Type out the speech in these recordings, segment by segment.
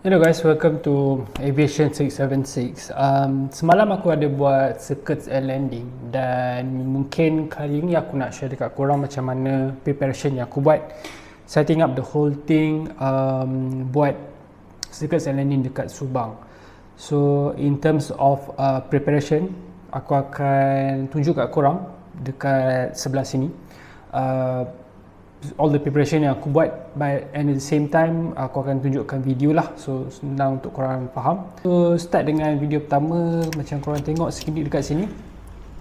Hello guys, welcome to Aviation 676. Semalam aku ada buat circuits and landing dan mungkin kali ni aku nak share dekat korang macam mana preparation yang aku buat, setting up the whole thing, buat circuits and landing dekat Subang. So in terms of preparation, aku akan tunjuk kat korang dekat sebelah sini all the preparation yang aku buat, and at the same time aku akan tunjukkan video lah, so senang untuk korang faham. So start dengan video pertama. Macam korang tengok sekejap dekat sini,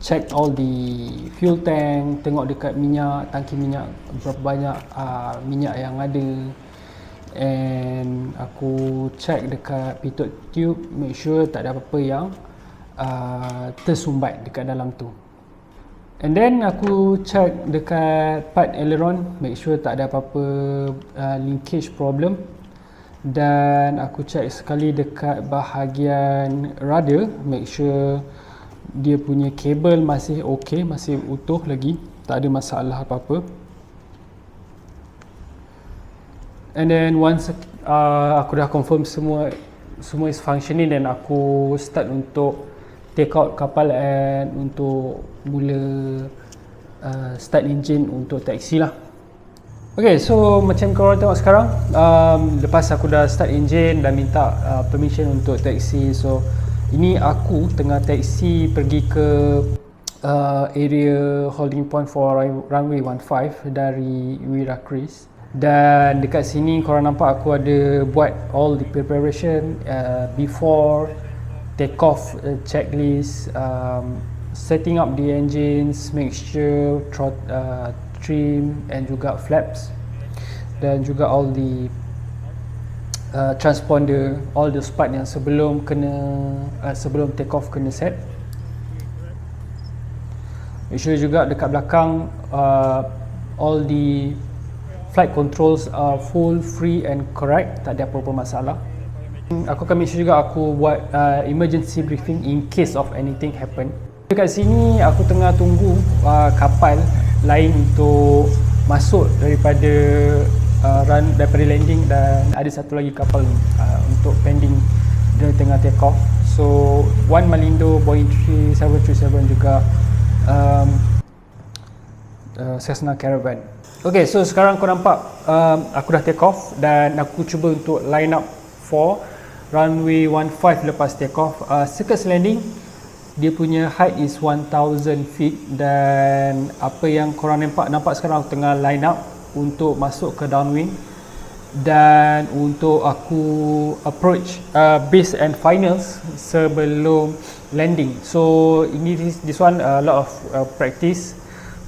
check all the fuel tank, tengok dekat minyak, tangki minyak berapa banyak minyak yang ada, and aku check dekat pitot tube, make sure tak ada apa-apa yang tersumbat dekat dalam tu. And then aku check dekat part aileron, make sure tak ada apa-apa linkage problem. Dan aku check sekali dekat bahagian rudder, make sure dia punya kabel masih ok, masih utuh lagi, tak ada masalah apa-apa. And then once aku dah confirm semua is functioning, dan aku start untuk take out kapal and untuk mula start engine untuk taxi lah. Okay, so macam korang tengok sekarang, lepas aku dah start engine dan minta permission untuk taxi, so ini aku tengah taxi pergi ke area holding point for runway 15 dari Wira Cruise. Dan dekat sini korang nampak aku ada buat all the preparation before take off, checklist, setting up the engines, make sure trim and juga flaps, dan juga all the transponder, all the part yang sebelum take off kena set. Make sure juga dekat belakang all the flight controls are full, free and correct, tak ada apa-apa masalah. Aku akan make sure juga aku buat emergency briefing in case of anything happen. Dekat sini aku tengah tunggu kapal lain untuk masuk daripada landing, dan ada satu lagi kapal untuk pending, dia tengah take off. So One Malindo, Boeing 737 juga Cessna Caravan. Okay, so sekarang kau nampak aku dah take off dan aku cuba untuk line up for runway 15 lepas take off. Circuits landing, dia punya height is 1000 feet, dan apa yang korang nampak sekarang, aku tengah line up untuk masuk ke downwind dan untuk aku approach base and finals sebelum landing. So this one a lot of practice,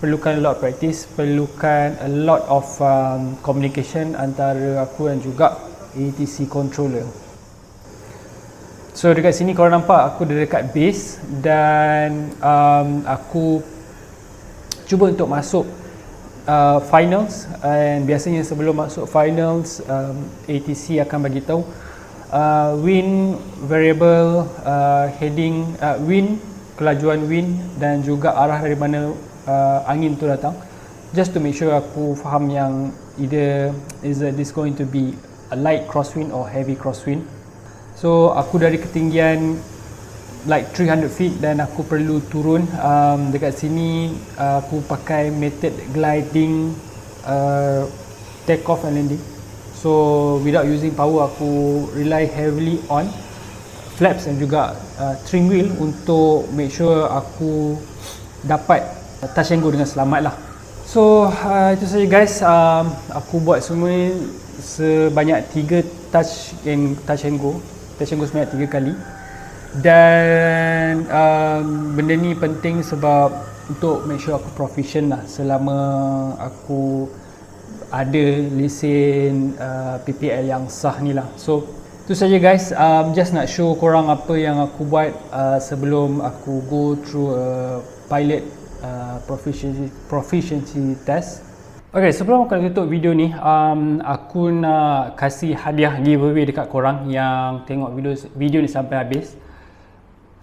perlukan a lot of practice, perlukan a lot of communication antara aku dan juga ATC controller. So dekat sini korang nampak aku dah dekat base, dan aku cuba untuk masuk finals. And biasanya sebelum masuk finals, ATC akan bagi tahu wind variable, heading, wind, kelajuan wind, dan juga arah dari mana angin tu datang, just to make sure aku faham yang either is this going to be a light crosswind or heavy crosswind. So aku dari ketinggian like 300 feet dan aku perlu turun. Dekat sini aku pakai method gliding, take off and landing. So without using power, aku rely heavily on flaps dan juga trim wheel untuk make sure aku dapat touch and go dengan selamat lah. So itu saja guys, aku buat semua sebanyak 3 touch and go sebanyak 3 kali. Dan benda ni penting sebab untuk make sure aku proficient lah selama aku ada lesen PPL yang sah ni lah. So itu saja guys, just nak show korang apa yang aku buat sebelum aku go through pilot proficiency test. Okay, sebelum aku nak tutup video ni, aku nak kasih hadiah giveaway dekat korang yang tengok video ni sampai habis.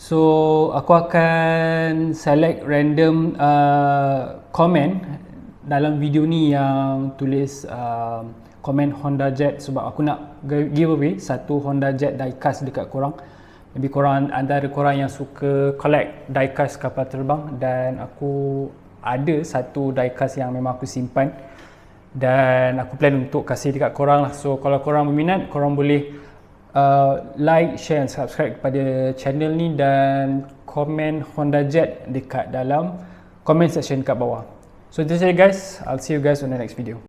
So aku akan select random comment dalam video ni yang tulis komen Honda Jet sebab aku nak giveaway satu Honda Jet diecast dekat korang. Maybe korang antara korang yang suka collect diecast kapal terbang, dan aku ada satu diecast yang memang aku simpan dan aku plan untuk kasih dekat korang lah. So kalau korang berminat, korang boleh like, share and subscribe kepada channel ni dan komen Honda Jet dekat dalam comment section kat bawah. So itu saja guys, I'll see you guys on the next video.